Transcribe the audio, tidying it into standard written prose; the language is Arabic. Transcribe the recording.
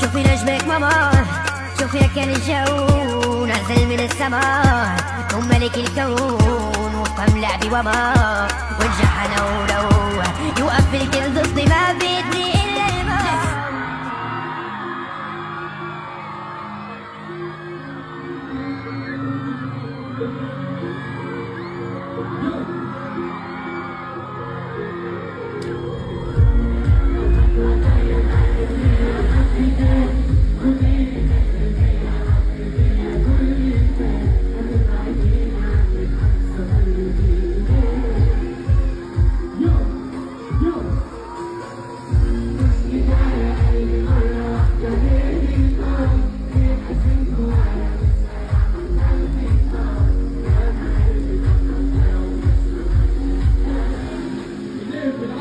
شوفي نجمك ماما، شوفي كان الجو نزل من السماء، ثم ملك الكون وفهم لعبي وما وجه انا ولو